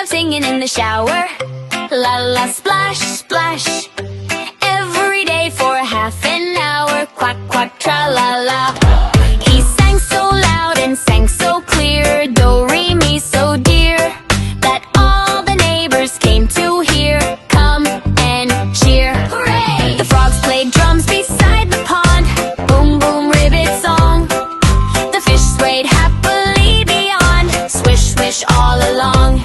love singing in the shower. La la splash, splash. Every day for half an hour. Quack, quack, tra la la. He sang so loud and sang so clear. Do, re, mi, so dear, that all the neighbors came to hear. Come and cheer. Hooray! The frogs played drums beside the pond. Boom, boom, ribbit song. The fish swayed happily beyond. Swish, swish all along.